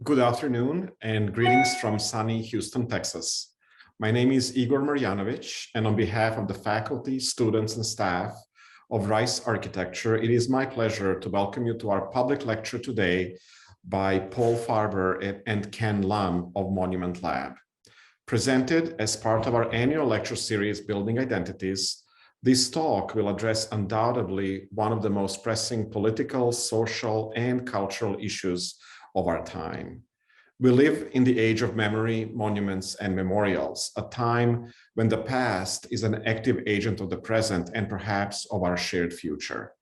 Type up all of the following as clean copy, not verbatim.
Good afternoon and greetings from sunny Houston, Texas. My name is Igor Marjanovic, and on behalf of the faculty, students, and staff of Rice Architecture, it is my pleasure to welcome you to our public lecture today by Paul Farber and Ken Lam of Monument Lab. Presented as part of our annual lecture series, Building Identities, this talk will address undoubtedly one of the most pressing political, social, and cultural issues of our time. We live in the age of memory, monuments, and memorials, a time when the past is an active agent of the present and perhaps of our shared future.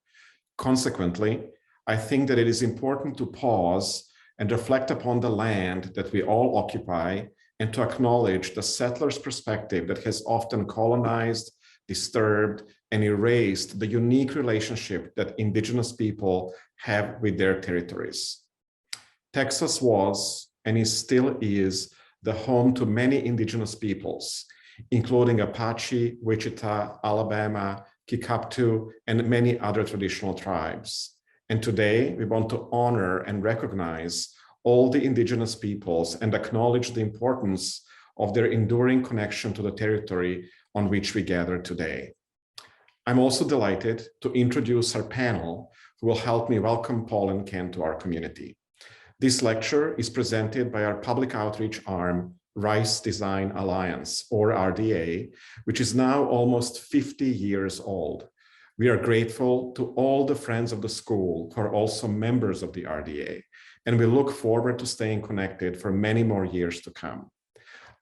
Consequently, I think that it is important to pause and reflect upon the land that we all occupy and to acknowledge the settler's perspective that has often colonized, disturbed, and erased the unique relationship that Indigenous people have with their territories. Texas was, and is still is, the home to many Indigenous peoples, including Apache, Wichita, Alabama, Kikaptu, and many other traditional tribes. And today, we want to honor and recognize all the Indigenous peoples and acknowledge the importance of their enduring connection to the territory on which we gather today. I'm also delighted to introduce our panel, who will help me welcome Paul and Ken to our community. This lecture is presented by our public outreach arm, Rice Design Alliance, or RDA, which is now almost 50 years old. We are grateful to all the friends of the school who are also members of the RDA, and we look forward to staying connected for many more years to come.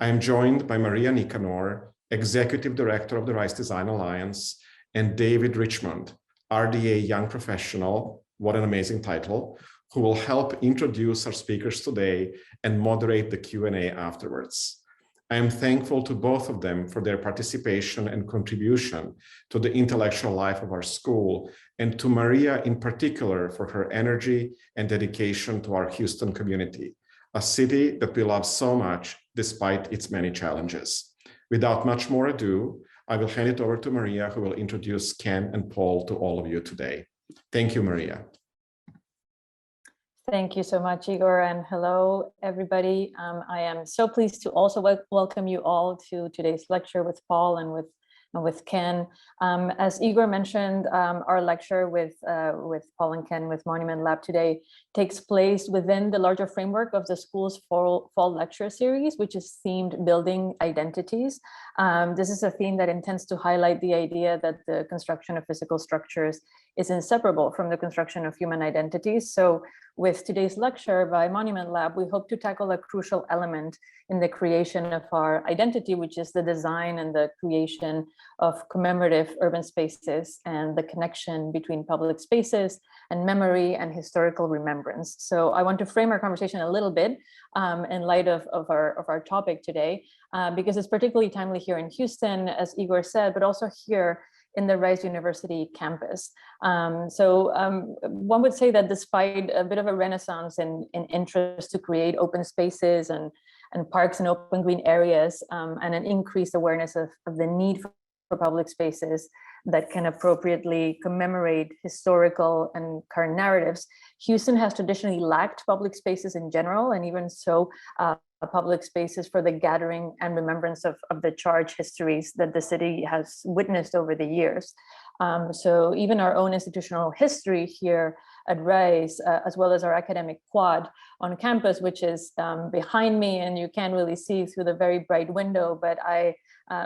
I am joined by Maria Nicanor, Executive Director of the Rice Design Alliance, and David Richmond, RDA Young Professional, what an amazing title, who will help introduce our speakers today and moderate the Q&A afterwards. I am thankful to both of them for their participation and contribution to the intellectual life of our school, and to Maria in particular for her energy and dedication to our Houston community, a city that we love so much despite its many challenges. Without much more ado, I will hand it over to Maria, who will introduce Ken and Paul to all of you today. Thank you, Maria. Thank you so much, Igor, and hello, everybody. I am so pleased to also welcome you all to today's lecture with Paul and with Ken. As Igor mentioned, our lecture with Paul and Ken with Monument Lab today takes place within the larger framework of the school's fall lecture series, which is themed Building Identities. This is a theme that intends to highlight the idea that the construction of physical structures is inseparable from the construction of human identities. So with today's lecture by Monument Lab, we hope to tackle a crucial element in the creation of our identity, which is the design and the creation of commemorative urban spaces and the connection between public spaces and memory and historical remembrance. So I want to frame our conversation a little bit in light of our topic today, because it's particularly timely here in Houston, as Igor said, but also here in the Rice University campus. One would say that despite a bit of a renaissance in interest to create open spaces and parks and open green areas, and an increased awareness of the need for public spaces that can appropriately commemorate historical and current narratives, Houston has traditionally lacked public spaces in general, and even so, public spaces for the gathering and remembrance of the charged histories that the city has witnessed over the years. So even our own institutional history here at Rice, as well as our academic quad on campus, which is behind me, and you can't really see through the very bright window, but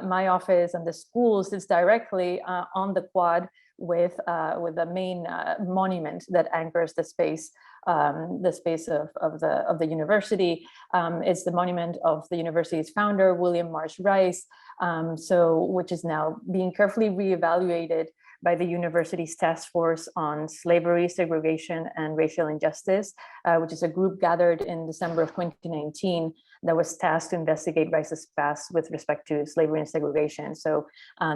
my office and the school sits directly on the quad with the main monument that anchors the space of the university. It's the monument of the university's founder, William Marsh Rice, which is now being carefully reevaluated by the university's task force on slavery, segregation, and racial injustice, which is a group gathered in December of 2019 that was tasked to investigate Rice's past with respect to slavery and segregation. So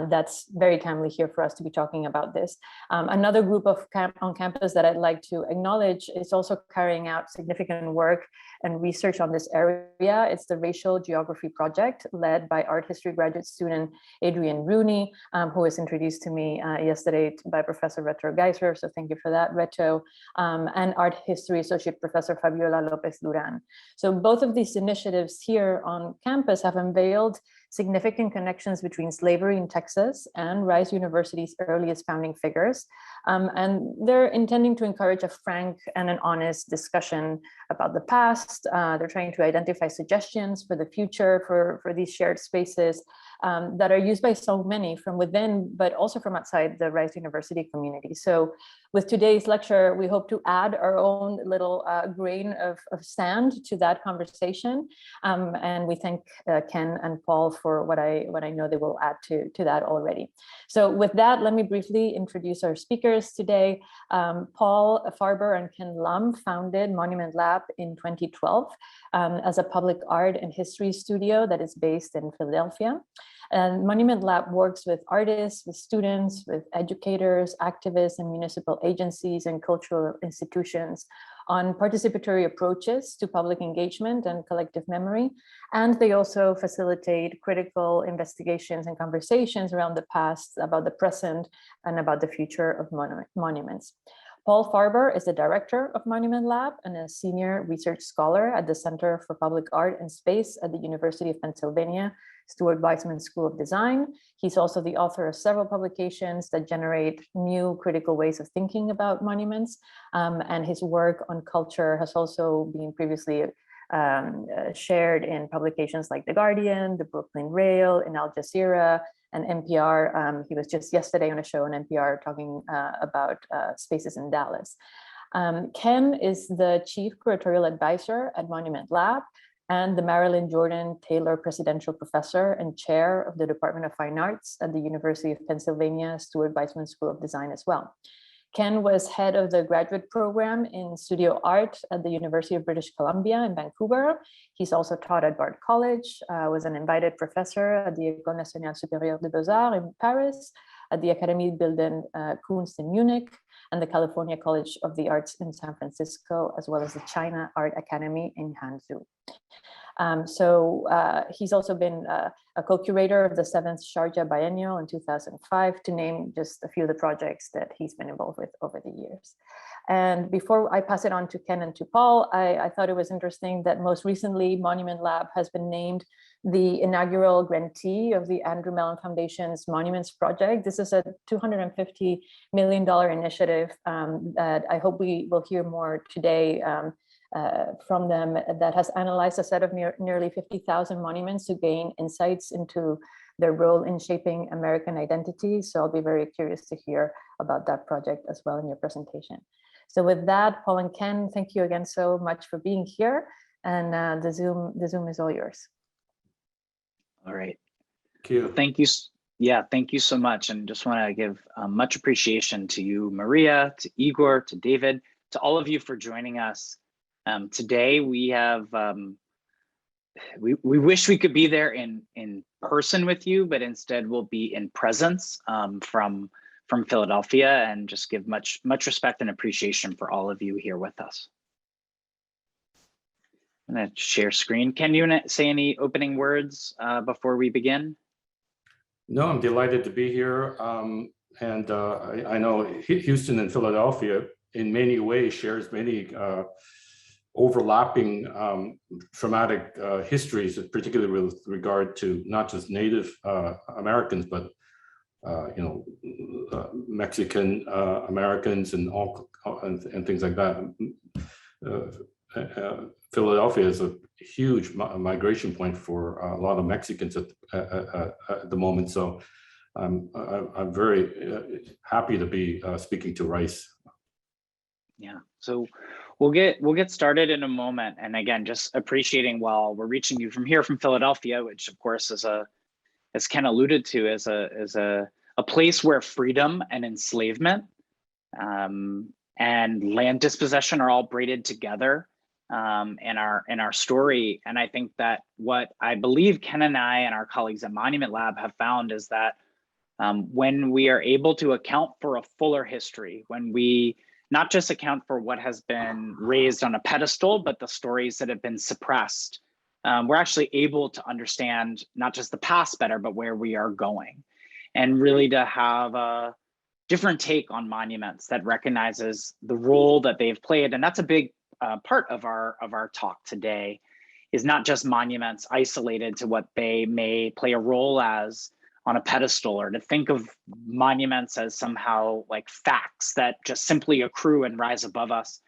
that's very timely here for us to be talking about this. Another group of on campus that I'd like to acknowledge is also carrying out significant work and research on this area. It's the Racial Geography Project, led by art history graduate student Adrienne Rooney, who was introduced to me yesterday by Professor Reto Geiser, so thank you for that, Reto, and art history associate Professor Fabiola Lopez Duran. So both of these initiatives here on campus have unveiled significant connections between slavery in Texas and Rice University's earliest founding figures. And they're intending to encourage a frank and an honest discussion about the past. They're trying to identify suggestions for the future for these shared spaces that are used by so many from within, but also from outside the Rice University community. So with today's lecture, we hope to add our own little grain of sand to that conversation. And we thank Ken and Paul for what I know they will add to that already. So with that, let me briefly introduce our speakers today. Paul Farber and Ken Lum founded Monument Lab in 2012 as a public art and history studio that is based in Philadelphia. And Monument Lab works with artists, with students, with educators, activists, and municipal agencies and cultural institutions on participatory approaches to public engagement and collective memory. And they also facilitate critical investigations and conversations around the past, about the present, and about the future of monuments. Paul Farber is the director of Monument Lab and a senior research scholar at the Center for Public Art and Space at the University of Pennsylvania Stuart Weitzman School of Design. He's also the author of several publications that generate new critical ways of thinking about monuments. And his work on culture has also been previously shared in publications like The Guardian, The Brooklyn Rail, in Al Jazeera, and NPR. He was just yesterday on a show on NPR talking about spaces in Dallas. Ken is the Chief Curatorial Advisor at Monument Lab and the Marilyn Jordan Taylor Presidential Professor and Chair of the Department of Fine Arts at the University of Pennsylvania Stuart Weitzman School of Design as well. Ken was head of the graduate program in studio art at the University of British Columbia in Vancouver. He's also taught at Bard College, was an invited professor at the École Nationale Supérieure des Beaux-Arts in Paris, at the Akademie Bildende Kunst in Munich, and the California College of the Arts in San Francisco, as well as the China Art Academy in Hangzhou. He's also been a co-curator of the 7th Sharjah Biennial in 2005, to name just a few of the projects that he's been involved with over the years. And before I pass it on to Ken and to Paul, I thought it was interesting that most recently Monument Lab has been named the inaugural grantee of the Andrew Mellon Foundation's Monuments Project. This is a $250 million initiative that I hope we will hear more today from them, that has analyzed a set of nearly 50,000 monuments to gain insights into their role in shaping American identity. So I'll be very curious to hear about that project as well in your presentation. So with that, Paul and Ken, thank you again so much for being here. And the Zoom is all yours. All right. Thank you. Thank you. Yeah, thank you so much. And just want to give much appreciation to you, Maria, to Igor, to David, to all of you for joining us. Today we have, we wish we could be there in person with you, but instead we'll be in presence from Philadelphia, and just give much respect and appreciation for all of you here with us. I'm gonna share screen. Can you say any opening words before we begin? No, I'm delighted to be here. I know Houston and Philadelphia in many ways shares many overlapping traumatic histories, particularly with regard to not just Native Americans, but Mexican Americans and things like that. Philadelphia is a huge migration point for a lot of Mexicans at the moment. So I'm very happy to be speaking to Rice. Yeah, so we'll get started in a moment. And again, just appreciating, while we're reaching you from here from Philadelphia, which of course is as Ken alluded to, is a place where freedom and enslavement and land dispossession are all braided together in our story. And I think that what I believe Ken and I and our colleagues at Monument Lab have found is that when we are able to account for a fuller history, when we not just account for what has been raised on a pedestal, but the stories that have been suppressed, we're actually able to understand not just the past better, but where we are going. And really to have a different take on monuments that recognizes the role that they've played. And that's a big part of our talk today, is not just monuments isolated to what they may play a role as on a pedestal, or to think of monuments as somehow like facts that just simply accrue and rise above us,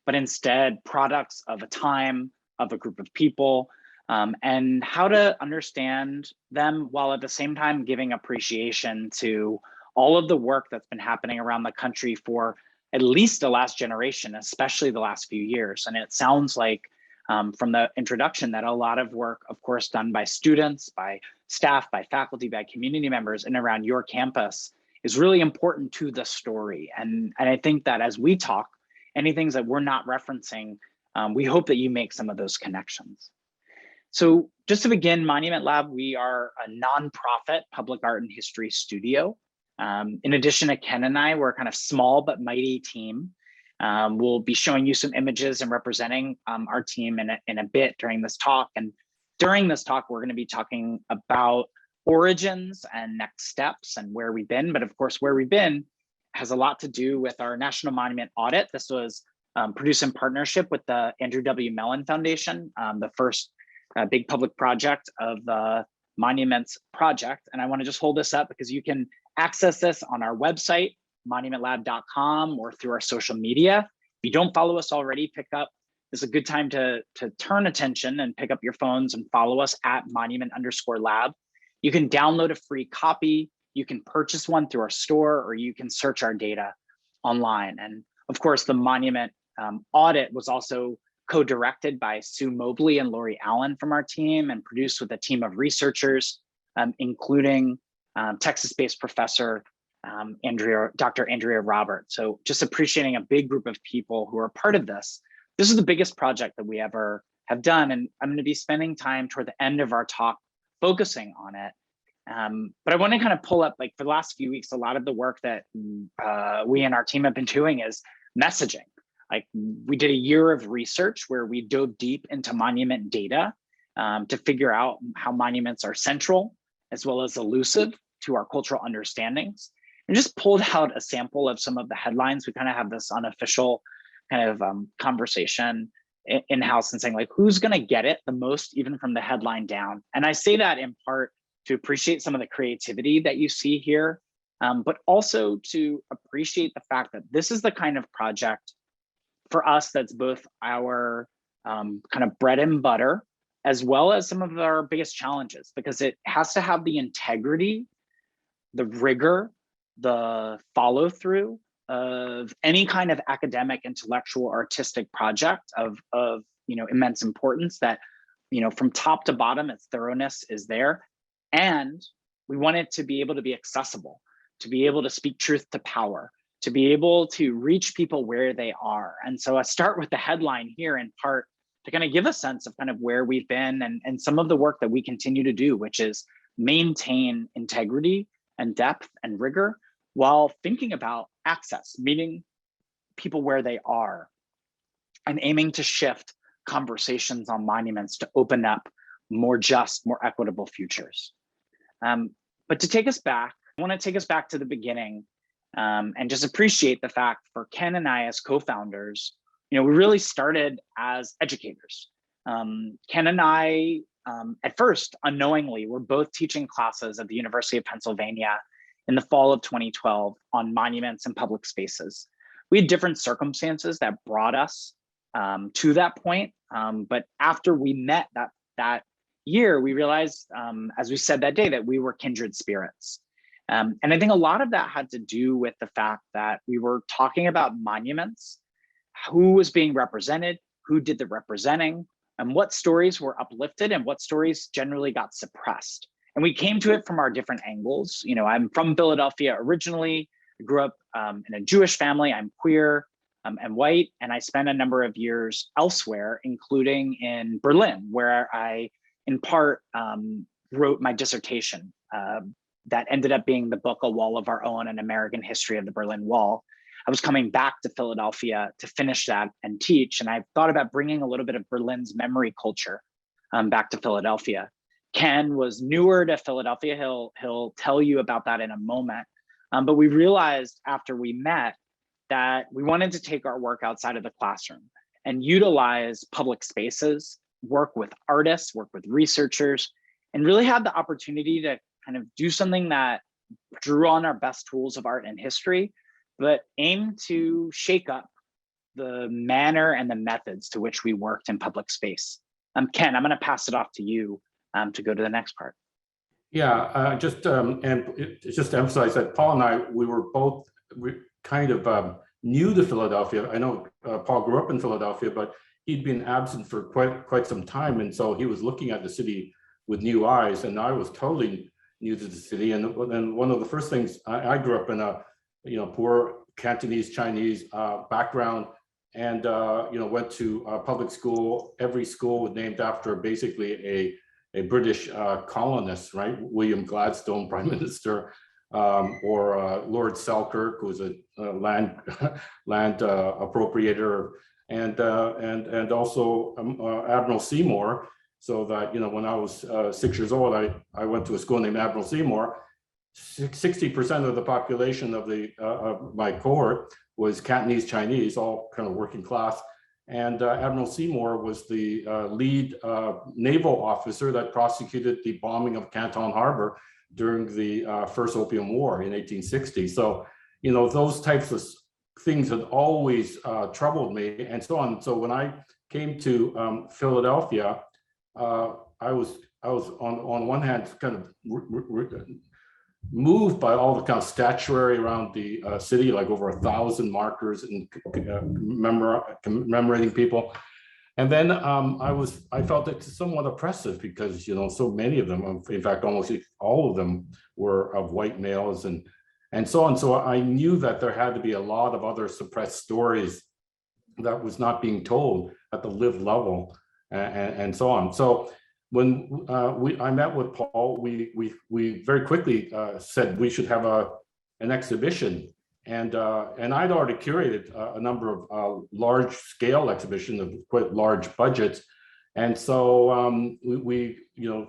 but instead products of a time, of a group of people, and how to understand them while at the same time giving appreciation to all of the work that's been happening around the country for at least the last generation, especially the last few years. And it sounds like from the introduction that a lot of work, of course, done by students, by staff, by faculty, by community members and around your campus is really important to the story. And I think that as we talk, any things that we're not referencing, we hope that you make some of those connections. So just to begin, Monument Lab, we are a nonprofit public art and history studio. In addition to Ken and I, we're a kind of small but mighty team. We'll be showing you some images and representing our team in a bit during this talk. And during this talk, we're going to be talking about origins and next steps and where we've been. But of course, where we've been has a lot to do with our National Monument Audit. This was produced in partnership with the Andrew W. Mellon Foundation, the first big public project of the Monuments Project. And I want to just hold this up because you can access this on our website, monumentlab.com, or through our social media. If you don't follow us already, this is a good time to turn attention and pick up your phones and follow us at monument_lab. You can download a free copy, you can purchase one through our store, or you can search our data online. And of course, the Monument Audit was also co-directed by Sue Mobley and Lori Allen from our team and produced with a team of researchers, including Texas-based professor Dr. Andrea Roberts. So just appreciating a big group of people who are part of this. This is the biggest project that we ever have done, and I'm going to be spending time toward the end of our talk focusing on it. But I want to kind of pull up, like for the last few weeks, a lot of the work that we and our team have been doing is messaging. Like we did a year of research where we dove deep into monument data to figure out how monuments are central as well as elusive to our cultural understandings, and just pulled out a sample of some of the headlines. We kind of have this unofficial kind of conversation in-house and saying like, who's going to get it the most, even from the headline down. And I say that in part to appreciate some of the creativity that you see here, but also to appreciate the fact that this is the kind of project for us that's both our kind of bread and butter, as well as some of our biggest challenges, because it has to have the integrity, the rigor, the follow through of any kind of academic, intellectual, artistic project of immense importance, that from top to bottom, its thoroughness is there. And we want it to be able to be accessible, to be able to speak truth to power, to be able to reach people where they are. And so I start with the headline here in part to kind of give a sense of kind of where we've been and some of the work that we continue to do, which is maintain integrity and depth and rigor while thinking about access, meeting people where they are, and aiming to shift conversations on monuments to open up more just, more equitable futures. But to take us back, I want to take us back to the beginning and just appreciate the fact for Ken and I as co-founders, we really started as educators. Ken and I, at first, unknowingly, were both teaching classes at the University of Pennsylvania in the fall of 2012 on monuments and public spaces. We had different circumstances that brought us to that point. But after we met that year, we realized, as we said that day, that we were kindred spirits. And I think a lot of that had to do with the fact that we were talking about monuments, who was being represented, who did the representing, and what stories were uplifted and what stories generally got suppressed. And we came to it from our different angles. I'm from Philadelphia originally. I grew up in a Jewish family. I'm queer. and white. And I spent a number of years elsewhere, including in Berlin, where I, in part, wrote my dissertation that ended up being the book, A Wall of Our Own, An American History of the Berlin Wall. I was coming back to Philadelphia to finish that and teach. And I thought about bringing a little bit of Berlin's memory culture back to Philadelphia. Ken was newer to Philadelphia. He'll tell you about that in a moment. But we realized after we met that we wanted to take our work outside of the classroom and utilize public spaces, work with artists, work with researchers, and really have the opportunity to kind of do something that drew on our best tools of art and history, but aim to shake up the manner and the methods to which we worked in public space. Ken, I'm going to pass it off to you to go to the next part. Yeah, just to emphasize that Paul and I, we were both kind of new to Philadelphia. I know Paul grew up in Philadelphia, but he'd been absent for quite some time, and so he was looking at the city with new eyes, and I was totally new to the city. And one of the first things, I grew up in a poor Cantonese Chinese background, and went to public school. Every school was named after basically a British colonist, right? William Gladstone, Prime Minister, or Lord Selkirk, who was a land appropriator, and also Admiral Seymour. So that, when I was 6 years old, I went to a school named Admiral Seymour. 60% of the population of my cohort was Cantonese Chinese, all kind of working class. And Admiral Seymour was the lead naval officer that prosecuted the bombing of Canton Harbor during the First Opium War in 1860. So, those types of things had always troubled me, and so on. So when I came to Philadelphia, I was on one hand kind of moved by all the kind of statuary around the city, like over 1,000 markers and commemorating people. And then I felt it somewhat oppressive because, so many of them, in fact, almost all of them were of white males and so on. So I knew that there had to be a lot of other suppressed stories that was not being told at the lived level and so on. So when I met with Paul, we very quickly said we should have an exhibition, and I'd already curated a number of large scale exhibitions of quite large budgets, and so we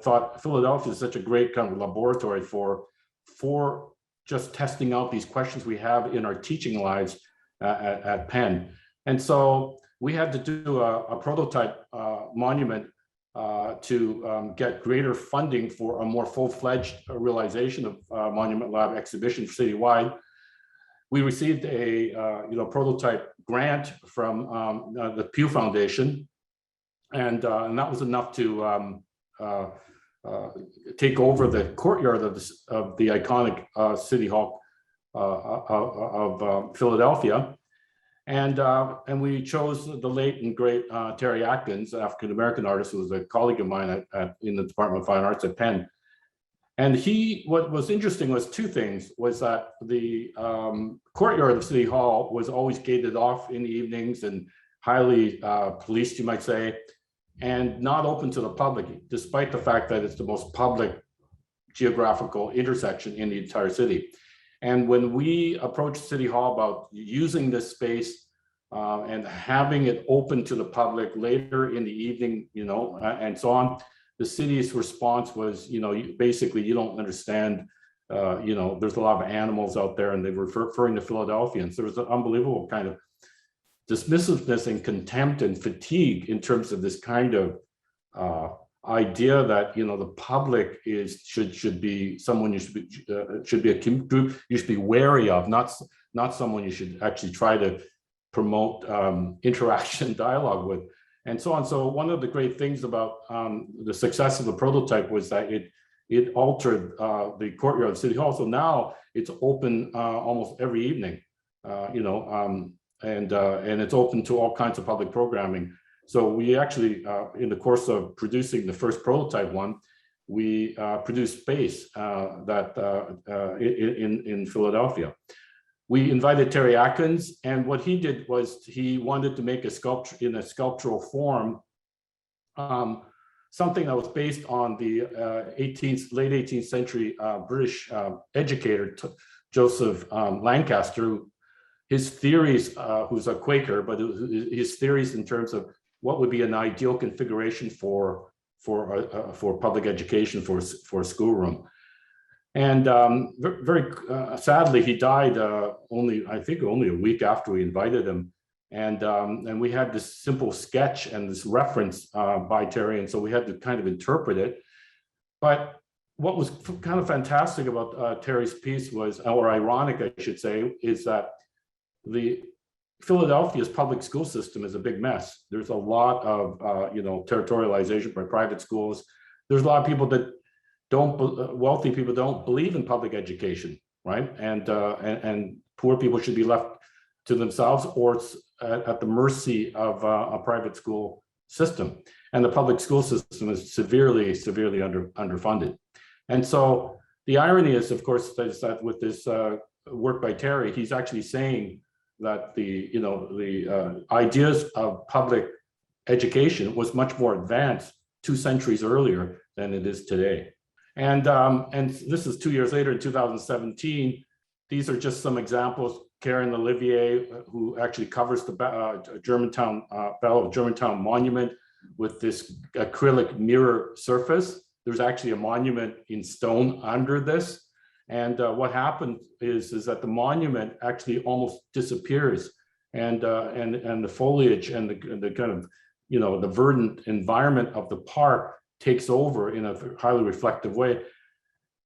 thought Philadelphia is such a great kind of laboratory for just testing out these questions we have in our teaching lives at Penn, and so we had to do a prototype monument to get greater funding for a more full-fledged realization of Monument Lab exhibition citywide. We received a prototype grant from the Pew Foundation, and that was enough to take over the courtyard of the iconic City Hall of Philadelphia. And we chose the late and great Terry Atkins, African-American artist, who was a colleague of mine in the Department of Fine Arts at Penn. And what was interesting was two things, was that the courtyard of City Hall was always gated off in the evenings and highly policed, you might say, and not open to the public, despite the fact that it's the most public geographical intersection in the entire city. And when we approached City Hall about using this space and having it open to the public later in the evening, and so on, the city's response was, basically, you don't understand, there's a lot of animals out there, and they were referring to Philadelphians. There was an unbelievable kind of dismissiveness and contempt and fatigue in terms of this kind of idea that the public should be someone you should be a group you should be wary of, not someone you should actually try to promote interaction dialogue with, and so on. So one of the great things about the success of the prototype was that it altered the courtyard of City Hall. So now it's open almost every evening, and it's open to all kinds of public programming. So we actually, in the course of producing the first prototype one, we produced space in Philadelphia. we invited Terry Atkins, and what he did was he wanted to make a sculpture in a sculptural form, something that was based on the late 18th century British educator, Joseph Lancaster. His theories, who's a Quaker, but his theories in terms of what would be an ideal configuration for public education, for a schoolroom. And very sadly, he died only a week after we invited him. And we had this simple sketch and this reference by Terry, and so we had to kind of interpret it. But what was kind of fantastic about Terry's piece was, or ironic, I should say, is that the Philadelphia's public school system is a big mess. There's a lot of territorialization by private schools. There's a lot of people that wealthy people don't believe in public education, right? And poor people should be left to themselves or at the mercy of a private school system. And the public school system is severely underfunded. And so the irony is, of course, that with this work by Terry, he's actually saying that the ideas of public education was much more advanced 2 centuries earlier than it is today. And this is 2 years later in 2017. These are just some examples. Karen Olivier, who actually covers the Germantown Battle of Germantown monument with this acrylic mirror surface. There's actually a monument in stone under this. And what happened is that the monument actually almost disappears, and the foliage and the kind of the verdant environment of the park takes over in a highly reflective way.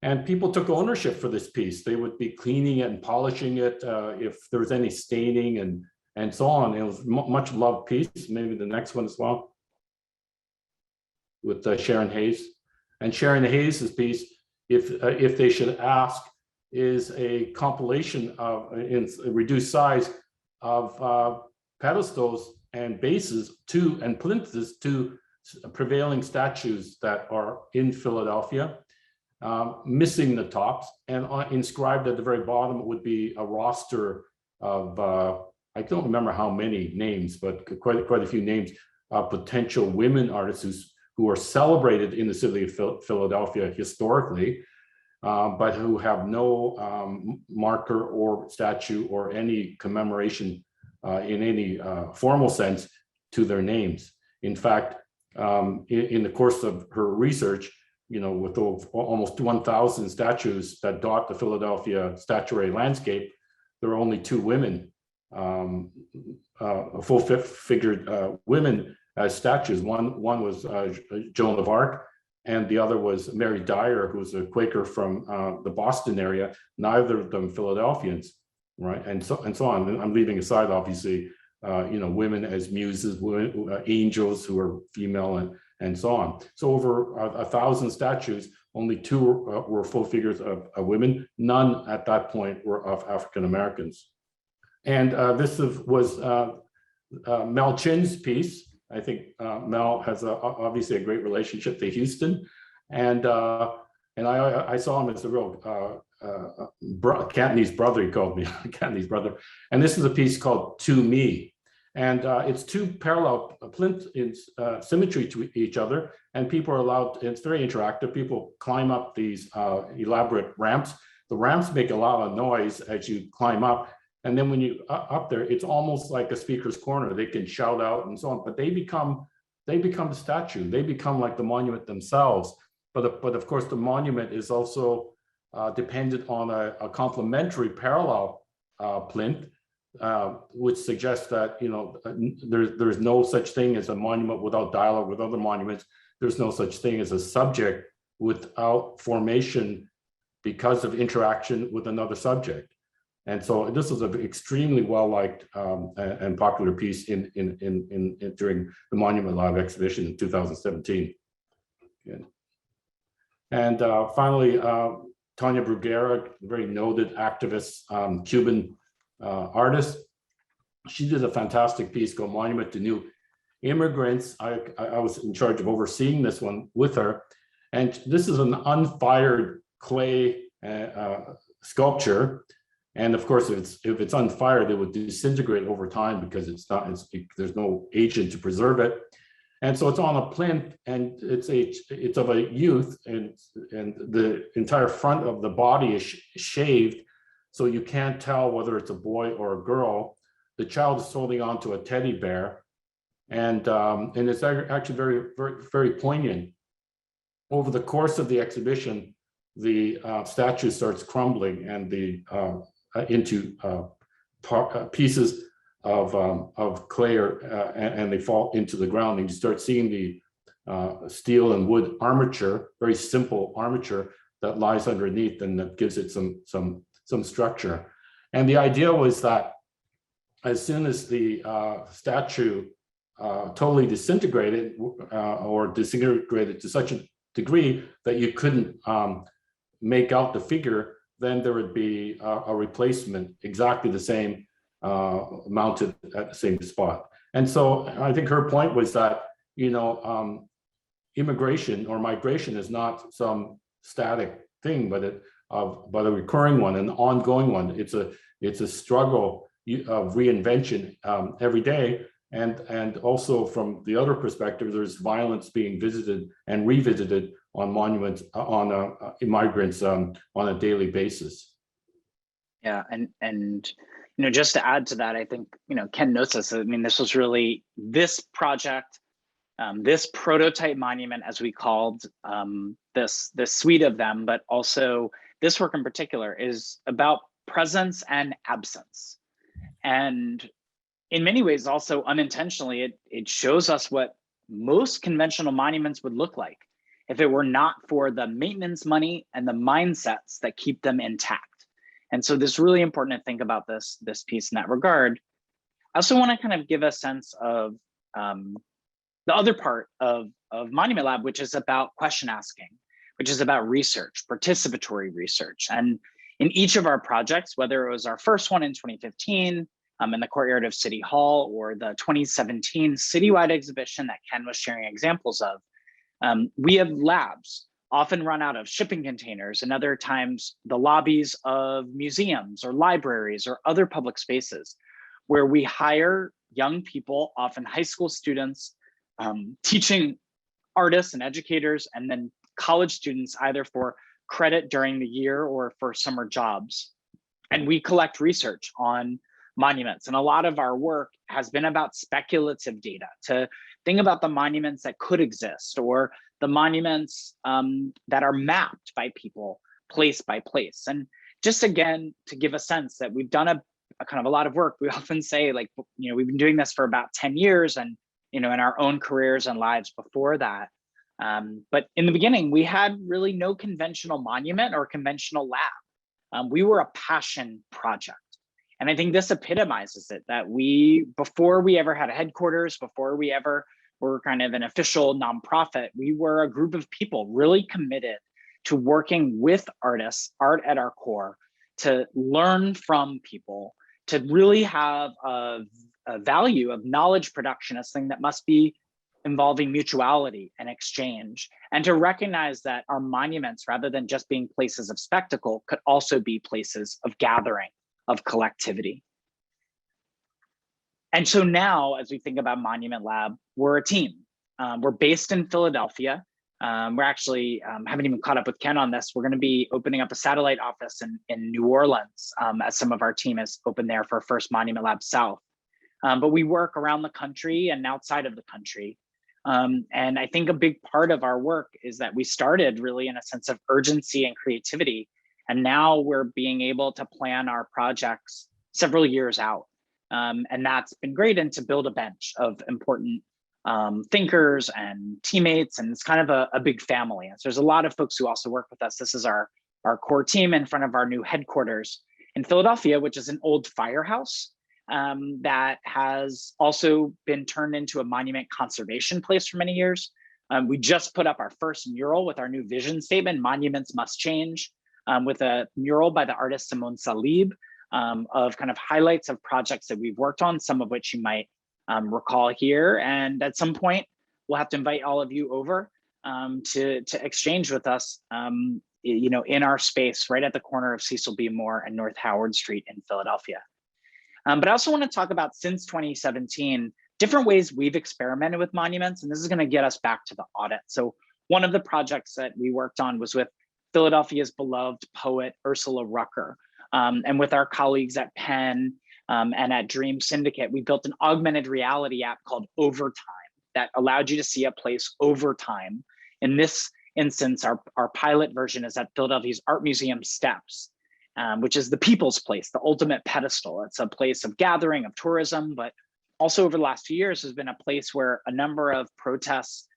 And people took ownership for this piece. They would be cleaning it and polishing it if there was any staining and so on. It was much loved piece. Maybe the next one as well, with Sharon Hayes. And Sharon Hayes' piece, if they should ask, is a compilation of, in reduced size, of pedestals and bases and plinths to prevailing statues that are in Philadelphia, missing the tops, and inscribed at the very bottom would be a roster of, I don't remember how many names, but quite a few names of potential women artists who are celebrated in the city of Philadelphia historically, but who have no marker or statue or any commemoration in any formal sense to their names. In fact, in the course of her research, with almost 1,000 statues that dot the Philadelphia statuary landscape, there are only 2 women, full-figured women as statues. One was Joan of Arc, and the other was Mary Dyer, who's a Quaker from the Boston area. Neither of them Philadelphians, right? And so on. I'm leaving aside, obviously, women as muses, angels who are female, and so on. So over 1,000 statues, only 2 were full figures of women. None at that point were of African Americans. And this was Mel Chin's piece. I think Mel has obviously a great relationship to Houston, and I saw him as a real Cantonese brother. He called me Cantonese brother. And this is a piece called "To Me," and it's 2 parallel plinths in symmetry to each other, and people are allowed. It's very interactive. People climb up these elaborate ramps. The ramps make a lot of noise as you climb up. And then when you up there, it's almost like a speaker's corner. They can shout out and so on, but they become a statue. They become like the monument themselves. But of course, the monument is also dependent on a complementary parallel plinth, which suggests that there's no such thing as a monument without dialogue with other monuments. There's no such thing as a subject without formation because of interaction with another subject. And so this was an extremely well-liked and popular piece in during the Monument Live exhibition in 2017. Good. And finally, Tania Bruguera, very noted activist, Cuban artist. She did a fantastic piece called Monument to New Immigrants. I was in charge of overseeing this one with her. And this is an unfired clay sculpture And of course, if it's on fire, they would disintegrate over time because there's no agent to preserve it. And so it's on a plinth, and it's of a youth, and the entire front of the body is shaved, so you can't tell whether it's a boy or a girl. The child is holding onto a teddy bear, and it's actually very, very, very poignant. Over the course of the exhibition, the statue starts crumbling and into pieces of clay, and they fall into the ground, and you start seeing the steel and wood armature, very simple armature that lies underneath, and that gives it some structure. And the idea was that as soon as the statue totally disintegrated or disintegrated to such a degree that you couldn't make out the figure, then there would be a replacement exactly the same, mounted at the same spot. And so I think her point was that, immigration or migration is not some static thing, but a recurring one, an ongoing one. It's a struggle of reinvention every day. And also from the other perspective, there's violence being visited and revisited on monuments, on migrants on a daily basis. Yeah, and just to add to that, I think Ken knows this. I mean, this was really this project, this prototype monument, as we called this suite of them, but also this work in particular is about presence and absence. And in many ways, also unintentionally, it shows us what most conventional monuments would look like if it were not for the maintenance money and the mindsets that keep them intact. And so this is really important to think about this piece in that regard. I also want to kind of give a sense of the other part of Monument Lab, which is about question asking, which is about research, participatory research. And in each of our projects, whether it was our first one in 2015, in the courtyard of City Hall, or the 2017 citywide exhibition that Ken was sharing examples of, we have labs often run out of shipping containers, and other times the lobbies of museums or libraries or other public spaces, where we hire young people, often high school students, teaching artists and educators, and then college students either for credit during the year or for summer jobs. And we collect research on monuments. And a lot of our work has been about speculative data, to think about the monuments that could exist, or the monuments that are mapped by people place by place. And just again, to give a sense that we've done a kind of a lot of work. We often say, like, we've been doing this for about 10 years, and in our own careers and lives before that. But in the beginning, we had really no conventional monument or conventional lab. We were a passion project. And I think this epitomizes it, that before we ever had a headquarters, before we ever were kind of an official nonprofit, we were a group of people really committed to working with artists, art at our core, to learn from people, to really have a value of knowledge production as something that must be involving mutuality and exchange, and to recognize that our monuments, rather than just being places of spectacle, could also be places of gathering, of collectivity. And so now, as we think about Monument Lab, we're a team. We're based in Philadelphia. We're actually, haven't even caught up with Ken on this. We're going to be opening up a satellite office in New Orleans, as some of our team has opened there for First Monument Lab South. But we work around the country and outside of the country. And I think a big part of our work is that we started really in a sense of urgency and creativity. And now we're being able to plan our projects several years out. And that's been great, and to build a bench of important thinkers and teammates, and it's kind of a big family. And so there's a lot of folks who also work with us. This is our core team in front of our new headquarters in Philadelphia, which is an old firehouse that has also been turned into a monument conservation place for many years. We just put up our first mural with our new vision statement, Monuments Must Change, with a mural by the artist Simone Salib, of kind of highlights of projects that we've worked on, some of which you might recall here. And at some point, we'll have to invite all of you over to exchange with us in our space right at the corner of Cecil B. Moore and North Howard Street in Philadelphia. But I also want to talk about, since 2017, different ways we've experimented with monuments, and this is going to get us back to the audit. So one of the projects that we worked on was with Philadelphia's beloved poet, Ursula Rucker. And with our colleagues at Penn and at Dream Syndicate, we built an augmented reality app called Overtime that allowed you to see a place over time. In this instance, our pilot version is at Philadelphia's Art Museum steps, which is the people's place, the ultimate pedestal. It's a place of gathering, of tourism, but also over the last few years has been a place where a number of protests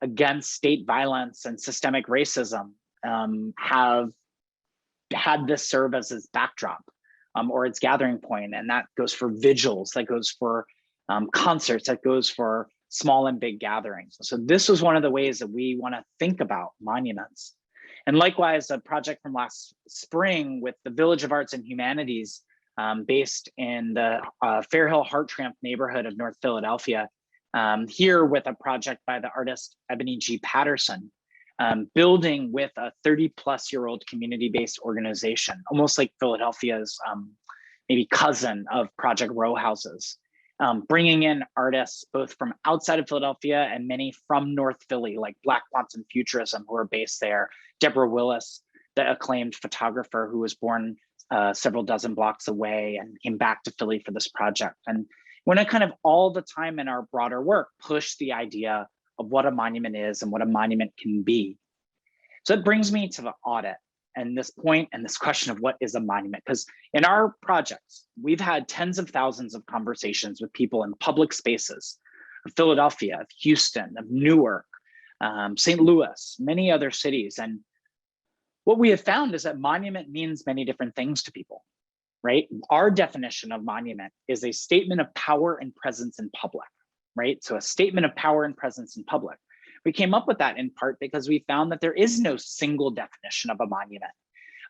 against state violence and systemic racism have had this serve as its backdrop or its gathering point. And that goes for vigils, that goes for concerts, that goes for small and big gatherings. So this was one of the ways that we want to think about monuments. And likewise, a project from last spring with the Village of Arts and Humanities based in the Fairhill Hartramp neighborhood of North Philadelphia, here with a project by the artist Ebony G. Patterson, building with a 30-plus-year-old community-based organization, almost like Philadelphia's maybe cousin of Project Row Houses, bringing in artists both from outside of Philadelphia and many from North Philly, like Black Quantum Futurism, who are based there, Deborah Willis, the acclaimed photographer who was born several dozen blocks away and came back to Philly for this project. And when I kind of all the time in our broader work push the idea of what a monument is and what a monument can be. So it brings me to the audit and this point and this question of what is a monument? Because in our projects, we've had tens of thousands of conversations with people in public spaces of Philadelphia, of Houston, of Newark, St. Louis, many other cities. And what we have found is that monument means many different things to people, right? Our definition of monument is a statement of power and presence in public, right? So a statement of power and presence in public. We came up with that in part because we found that there is no single definition of a monument.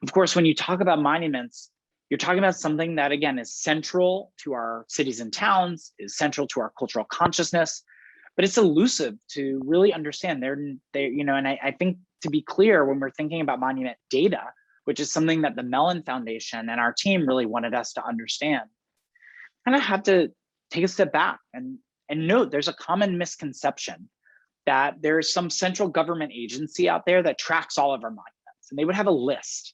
Of course, when you talk about monuments, you're talking about something that, again, is central to our cities and towns, is central to our cultural consciousness, but it's elusive to really understand. And I think, to be clear, when we're thinking about monument data, which is something that the Mellon Foundation and our team really wanted us to understand, kind of have to take a step back and note there's a common misconception that there's some central government agency out there that tracks all of our monuments. And they would have a list,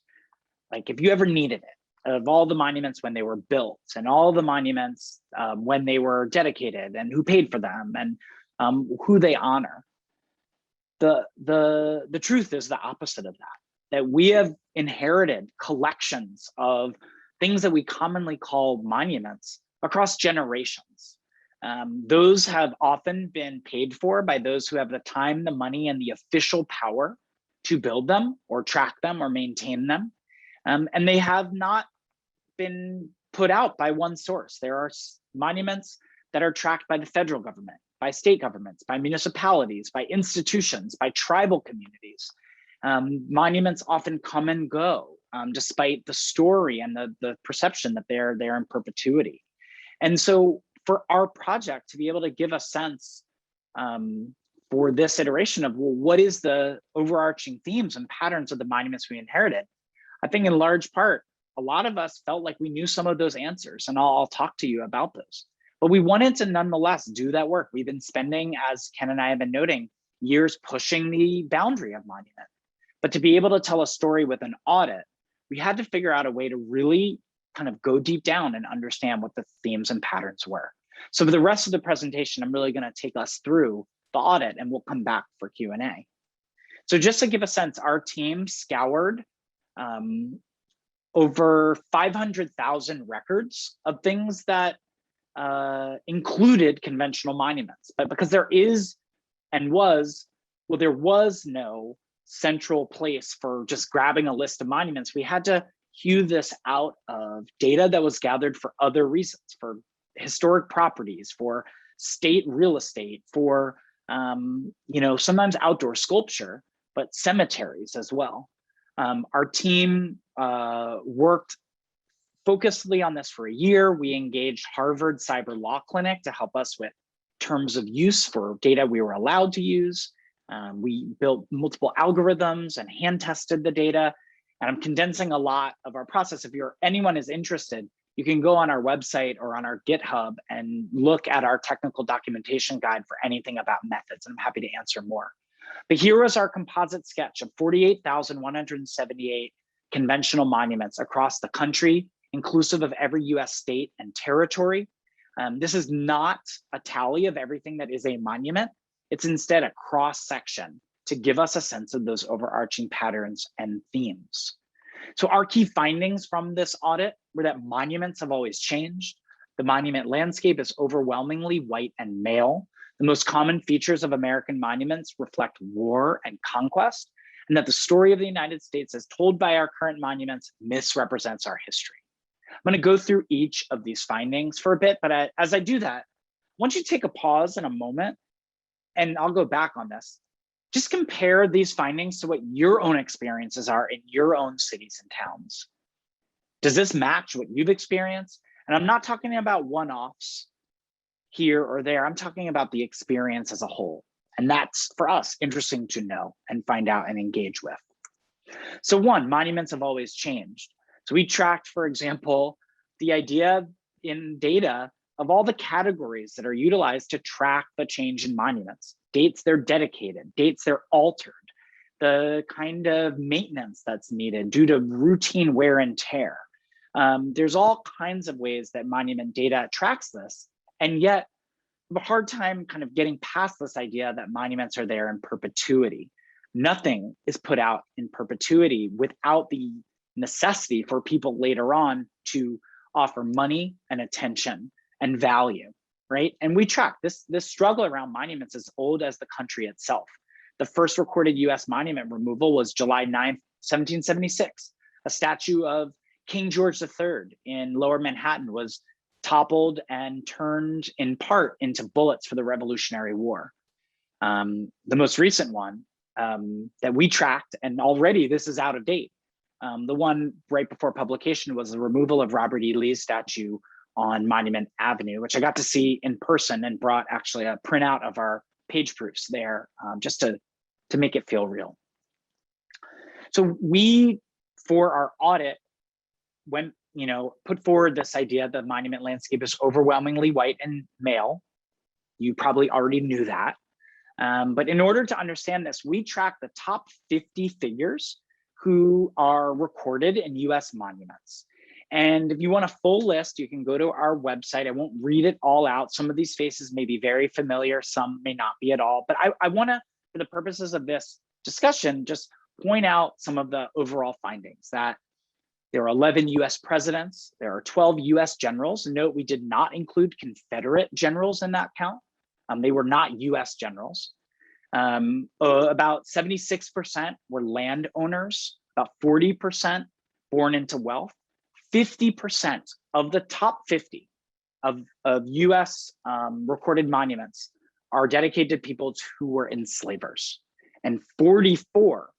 like if you ever needed it, of all the monuments when they were built and all the monuments when they were dedicated and who paid for them and who they honor. The truth is the opposite of that we have inherited collections of things that we commonly call monuments across generations. Those have often been paid for by those who have the time, the money, and the official power to build them or track them or maintain them. And they have not been put out by one source. There are monuments that are tracked by the federal government, by state governments, by municipalities, by institutions, by tribal communities. Monuments often come and go, despite the story and the perception that they're there in perpetuity. And so for our project to be able to give a sense for this iteration of, well, what is the overarching themes and patterns of the monuments we inherited? I think in large part, a lot of us felt like we knew some of those answers, and I'll talk to you about those. But we wanted to nonetheless do that work. We've been spending, as Ken and I have been noting, years pushing the boundary of monument. But to be able to tell a story with an audit, we had to figure out a way to really kind of go deep down and understand what the themes and patterns were. So for the rest of the presentation, I'm really going to take us through the audit and we'll come back for Q&A. So just to give a sense, our team scoured over 500,000 records of things that included conventional monuments, but because there was no central place for just grabbing a list of monuments, we had to hew this out of data that was gathered for other reasons, for historic properties, for state real estate, for sometimes outdoor sculpture, but cemeteries as well. Our team worked focusedly on this for a year. We engaged Harvard Cyber Law Clinic to help us with terms of use for data we were allowed to use. We built multiple algorithms and hand tested the data. And I'm condensing a lot of our process. If anyone is interested, you can go on our website or on our GitHub and look at our technical documentation guide for anything about methods. And I'm happy to answer more. But here was our composite sketch of 48,178 conventional monuments across the country, inclusive of every US state and territory. This is not a tally of everything that is a monument. It's instead a cross section to give us a sense of those overarching patterns and themes. So our key findings from this audit were that monuments have always changed. The monument landscape is overwhelmingly white and male. The most common features of American monuments reflect war and conquest, and that the story of the United States as told by our current monuments misrepresents our history. I'm going to go through each of these findings for a bit, but as I do that, I want you to take a pause in a moment, and I'll go back on this. Just compare these findings to what your own experiences are in your own cities and towns. Does this match what you've experienced? And I'm not talking about one-offs here or there. I'm talking about the experience as a whole. And that's, for us, interesting to know and find out and engage with. So one, monuments have always changed. So we tracked, for example, the idea in data of all the categories that are utilized to track the change in monuments. Dates they're dedicated, dates they're altered, the kind of maintenance that's needed due to routine wear and tear. There's all kinds of ways that monument data tracks this, and yet I have a hard time kind of getting past this idea that monuments are there in perpetuity. Nothing is put out in perpetuity without the necessity for people later on to offer money and attention and value, right? And we track this struggle around monuments as old as the country itself. The first recorded US monument removal was July 9th, 1776. A statue of King George III in Lower Manhattan was toppled and turned in part into bullets for the Revolutionary War. The most recent one that we tracked, and already this is out of date, the one right before publication was the removal of Robert E. Lee's statue on Monument Avenue, which I got to see in person and brought actually a printout of our page proofs there just to make it feel real. So we, for our audit, put forward this idea the monument landscape is overwhelmingly white and male. You probably already knew that. But in order to understand this, we track the top 50 figures who are recorded in US monuments. And if you want a full list, you can go to our website. I won't read it all out. Some of these faces may be very familiar, some may not be at all. But I want to, for the purposes of this discussion, just point out some of the overall findings that there are 11 US presidents, there are 12 US generals. Note we did not include Confederate generals in that count. They were not US generals. About 76% were landowners, about 40% born into wealth. 50% of the top 50 of US recorded monuments are dedicated to people who were enslavers. And 44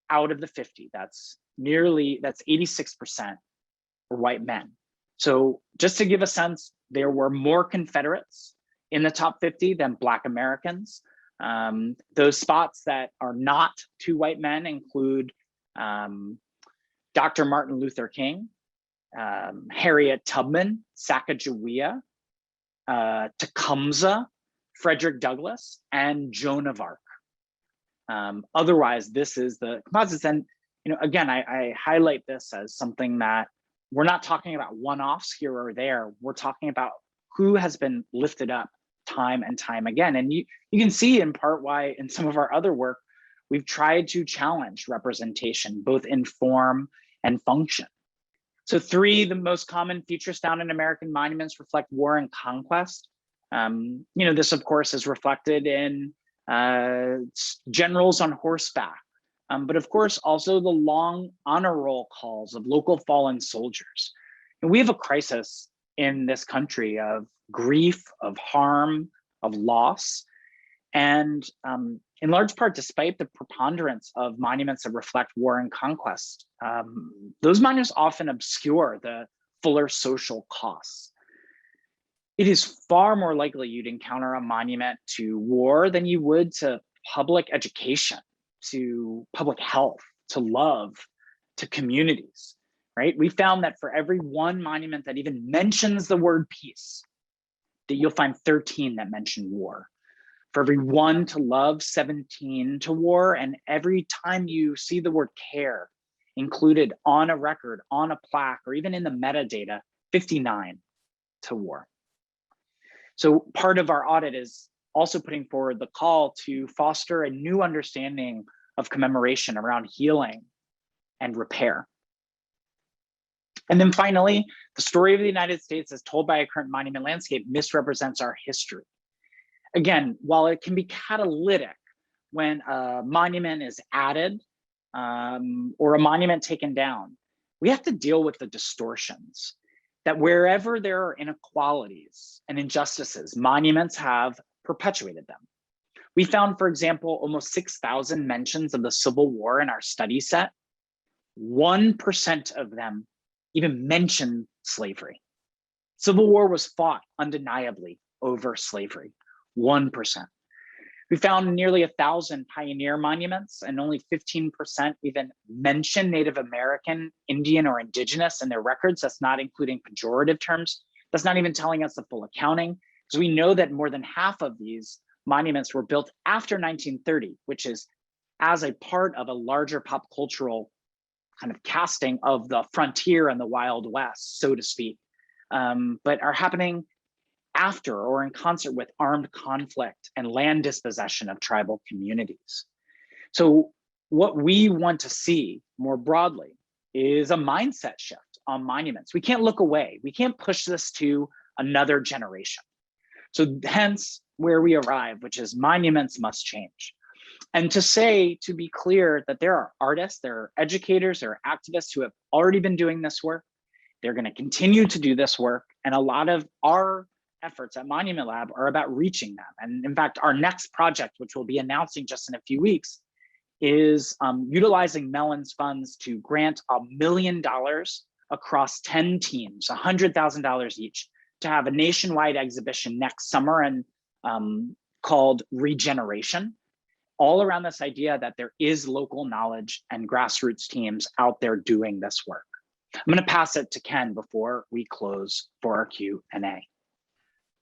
out of the 50, that's 86% were white men. So just to give a sense, there were more Confederates in the top 50 than Black Americans. Those spots that are not two white men include Dr. Martin Luther King, Harriet Tubman, Sacagawea, Tecumseh, Frederick Douglass, and Joan of Arc. Otherwise, this is the composites. And again, I highlight this as something that we're not talking about one-offs here or there. We're talking about who has been lifted up time and time again. And you can see in part why in some of our other work, we've tried to challenge representation, both in form and function. So 3, the most common features found in American monuments reflect war and conquest. This of course is reflected in generals on horseback, but of course also the long honor roll calls of local fallen soldiers. And we have a crisis in this country of grief, of harm, of loss. And in large part, despite the preponderance of monuments that reflect war and conquest, those monuments often obscure the fuller social costs. It is far more likely you'd encounter a monument to war than you would to public education, to public health, to love, to communities, right? We found that for every one monument that even mentions the word peace, that you'll find 13 that mention war. For every one to love, 17 to war, and every time you see the word care included on a record, on a plaque, or even in the metadata, 59 to war. So part of our audit is also putting forward the call to foster a new understanding of commemoration around healing and repair. And then finally, the story of the United States as told by a current monument landscape misrepresents our history. Again, while it can be catalytic when a monument is added or a monument taken down, we have to deal with the distortions that wherever there are inequalities and injustices, monuments have perpetuated them. We found, for example, almost 6,000 mentions of the Civil War in our study set. 1% of them even mention slavery. Civil War was fought undeniably over slavery, 1%. We found nearly 1,000 pioneer monuments and only 15% even mention Native American, Indian, or Indigenous in their records. That's not including pejorative terms. That's not even telling us the full accounting, because we know that more than half of these monuments were built after 1930, which is as a part of a larger pop cultural kind of casting of the frontier and the Wild West, so to speak, but are happening after or in concert with armed conflict and land dispossession of tribal communities. So what we want to see more broadly is a mindset shift on monuments. We can't look away. We can't push this to another generation. So hence where we arrive, which is monuments must change. And to be clear, that there are artists, there are educators, there are activists who have already been doing this work. They're going to continue to do this work. And a lot of our efforts at Monument Lab are about reaching them. And in fact, our next project, which we'll be announcing just in a few weeks, is utilizing Mellon's funds to grant $1 million across 10 teams, $100,000 each, to have a nationwide exhibition next summer and called Regeneration, all around this idea that there is local knowledge and grassroots teams out there doing this work. I'm going to pass it to Ken before we close for our Q&A.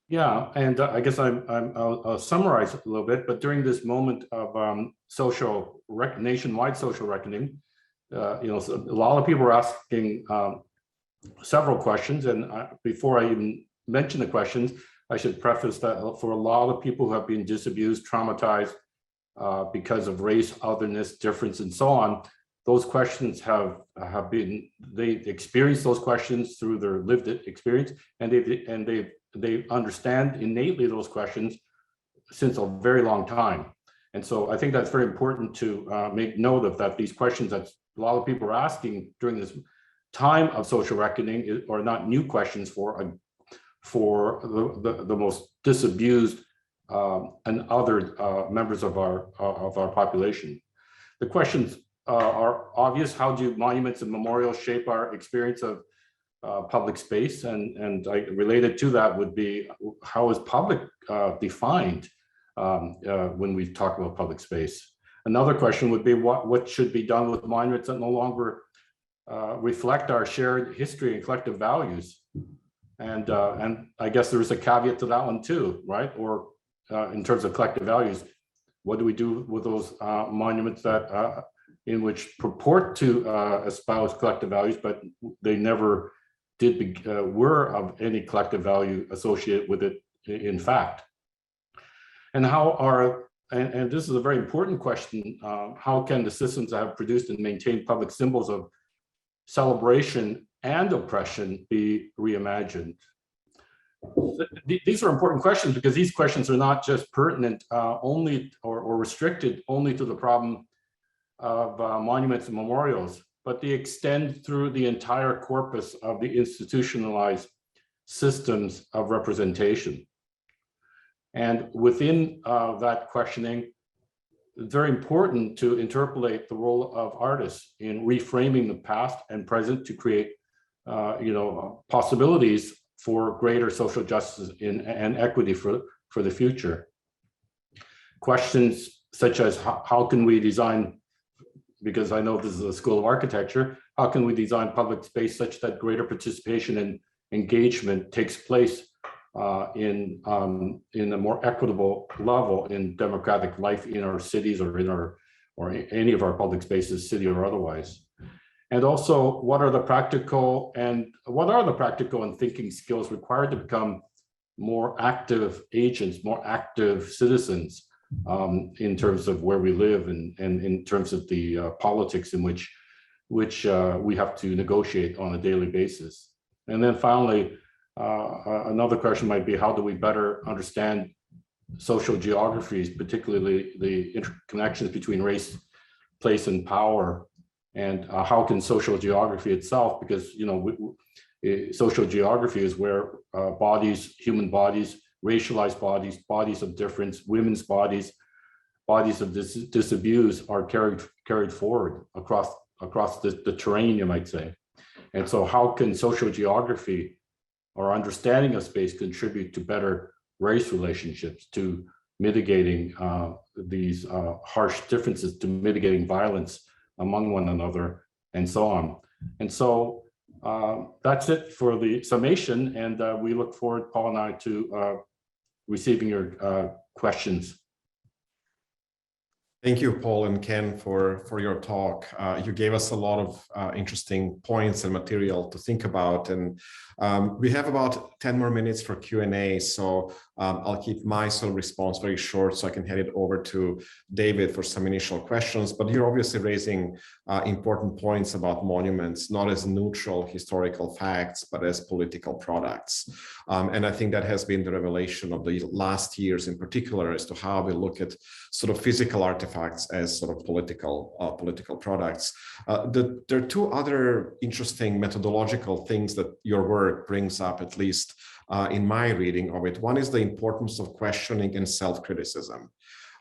Yeah, and I guess I'll summarize a little bit, but during this moment of nationwide social reckoning, a lot of people are asking several questions, and before I even mention the questions, I should preface that for a lot of people who have been disabused, traumatized because of race, otherness, difference, and so on, those questions they experience those questions through their lived experience, and they understand innately those questions since a very long time. And so I think that's very important to make note of, that these questions that a lot of people are asking during this time of social reckoning are not new questions for the most disabused and other members of our population. The questions are obvious. How do monuments and memorials shape our experience of public space? And related to that would be, how is public defined when we talk about public space? Another question would be, what should be done with monuments that no longer reflect our shared history and collective values? And I guess there is a caveat to that one too, right? Or in terms of collective values, what do we do with those monuments that in which purport to espouse collective values, but they never were of any collective value associated with it in fact? And and this is a very important question, how can the systems that have produced and maintained public symbols of celebration and oppression be reimagined? These are important questions because these questions are not just pertinent only or restricted only to the problem of monuments and memorials, but they extend through the entire corpus of the institutionalized systems of representation. And within that questioning, it's very important to interpolate the role of artists in reframing the past and present to create possibilities for greater social justice and equity for the future. Questions such as how can we design, because I know this is a school of architecture, how can we design public space such that greater participation and engagement takes place in a more equitable level in democratic life in our cities or any of our public spaces, city or otherwise. And also, what are the practical and thinking skills required to become more active agents, more active citizens in terms of where we live and in terms of the politics in which we have to negotiate on a daily basis. And then finally, another question might be, how do we better understand social geographies, particularly the interconnections between race, place, and power, and how can social geography itself, because social geography is where human bodies, racialized bodies, bodies of difference, women's bodies, bodies of disabuse are carried forward across the terrain, you might say. And so how can social geography or understanding of space contribute to better race relationships, to mitigating these harsh differences, to mitigating violence among one another, and so on. And so that's it for the summation, and we look forward, Paul and I, to receiving your questions. Thank you, Paul and Ken, for your talk. You gave us a lot of interesting points and material to think about. And we have about 10 more minutes for Q&A. So I'll keep my sort of response very short so I can hand it over to David for some initial questions. But you're obviously raising important points about monuments, not as neutral historical facts, but as political products. And I think that has been the revelation of the last years in particular as to how we look at sort of physical artifacts as sort of political products. There are two other interesting methodological things that your work brings up, at least in my reading of it. One is the importance of questioning and self-criticism.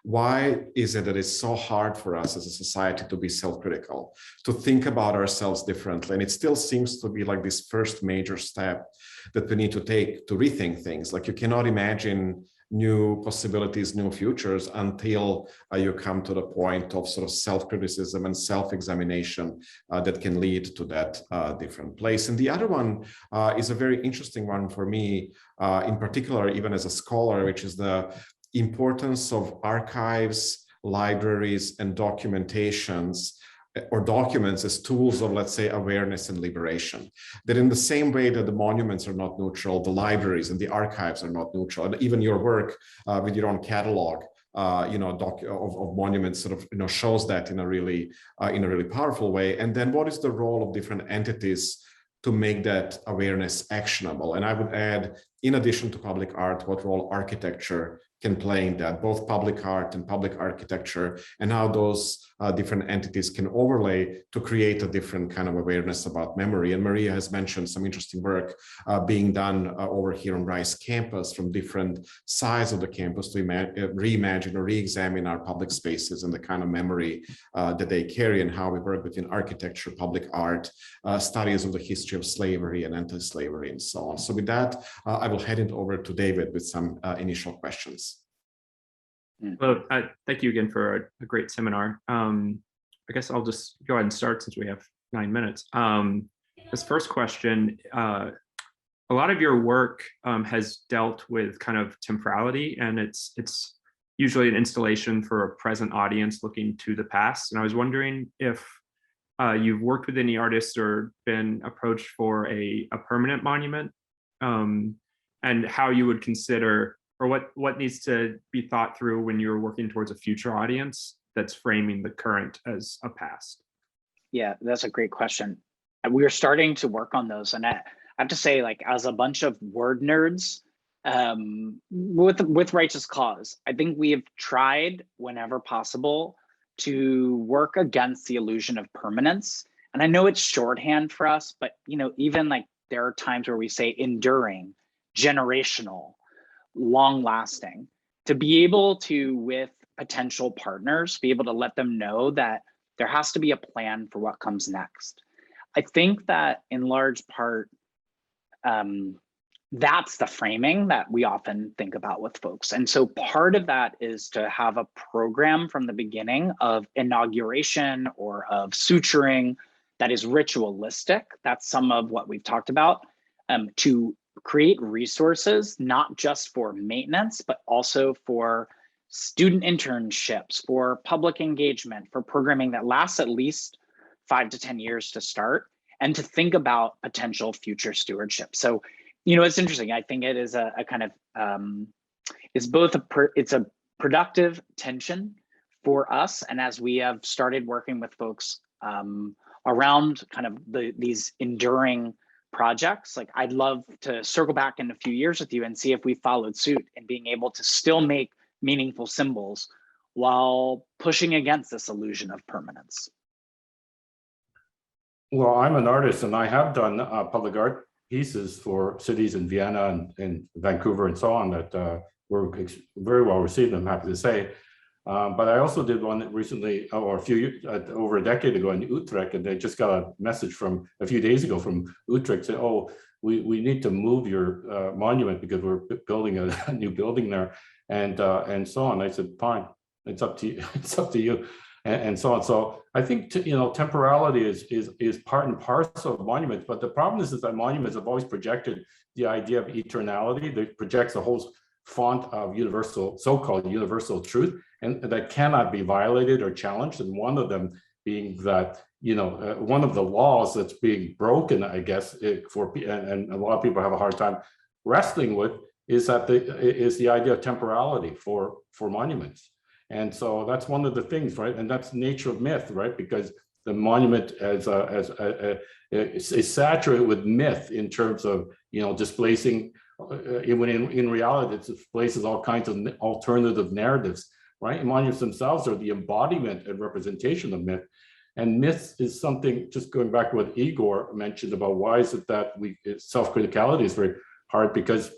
Why is it that it's so hard for us as a society to be self-critical, to think about ourselves differently? And it still seems to be like this first major step that we need to take to rethink things. Like you cannot imagine new possibilities, new futures until you come to the point of sort of self-criticism and self-examination that can lead to that different place. And the other one is a very interesting one for me, in particular, even as a scholar, which is the importance of archives, libraries, and documentations or documents as tools of, let's say, awareness and liberation. That in the same way that the monuments are not neutral, the libraries and the archives are not neutral. And even your work with your own catalog, of monuments sort of, shows that in a really powerful way. And then what is the role of different entities to make that awareness actionable? And I would add, in addition to public art, what role architecture can play in that, both public art and public architecture, and how those different entities can overlay to create a different kind of awareness about memory. And Maria has mentioned some interesting work being done over here on Rice campus from different sides of the campus to reimagine or re-examine our public spaces and the kind of memory that they carry, and how we work between architecture, public art, studies of the history of slavery and anti-slavery, and so on. So with that, I will hand it over to David with some initial questions. Well, thank you again for a great seminar. I guess I'll just go ahead and start since we have 9 minutes. This first question, a lot of your work has dealt with kind of temporality, and it's usually an installation for a present audience looking to the past. And I was wondering if you've worked with any artists or been approached for a permanent monument, and how you would consider, or what needs to be thought through when you're working towards a future audience that's framing the current as a past? Yeah, that's a great question. We are starting to work on those, and I have to say, like, as a bunch of word nerds with Righteous Cause, I think we have tried whenever possible to work against the illusion of permanence. And I know it's shorthand for us, but even like there are times where we say enduring, generational, long lasting, to be able to, with potential partners, be able to let them know that there has to be a plan for what comes next. I think that in large part, that's the framing that we often think about with folks. And so part of that is to have a program from the beginning of inauguration or of suturing that is ritualistic. That's some of what we've talked about, to create resources, not just for maintenance, but also for student internships, for public engagement, for programming that lasts at least 5 to 10 years to start, and to think about potential future stewardship. So, you know, it's interesting. I think it is a kind of, it's both it's a productive tension for us. And as we have started working with folks around kind of these enduring projects, like I'd love to circle back in a few years with you and see if we followed suit in being able to still make meaningful symbols while pushing against this illusion of permanence. Well, I'm an artist and I have done public art pieces for cities in Vienna and Vancouver and so on that were very well received, I'm happy to say. But I also did one recently, or over a decade ago in Utrecht, and I just got a message from a few days ago from Utrecht saying, oh, we need to move your monument because we're building a new building there, and so on. I said, fine, it's up to you, it's up to you, and so on. So I think you know, temporality is part and parcel of monuments, but the problem is that monuments have always projected the idea of eternality. That projects a whole font of universal, so-called universal truth, and that cannot be violated or challenged. And one of them being that, you know, one of the laws that's being broken, I guess, and a lot of people have a hard time wrestling with, is that the idea of temporality for monuments. And so that's one of the things, right? And that's the nature of myth, right? Because the monument is saturated with myth in terms of, you know, displacing. When in reality, it displaces all kinds of alternative narratives, right? And monuments themselves are the embodiment and representation of myth. And myth is something, just going back to what Igor mentioned about why is it that self-criticality is very hard, because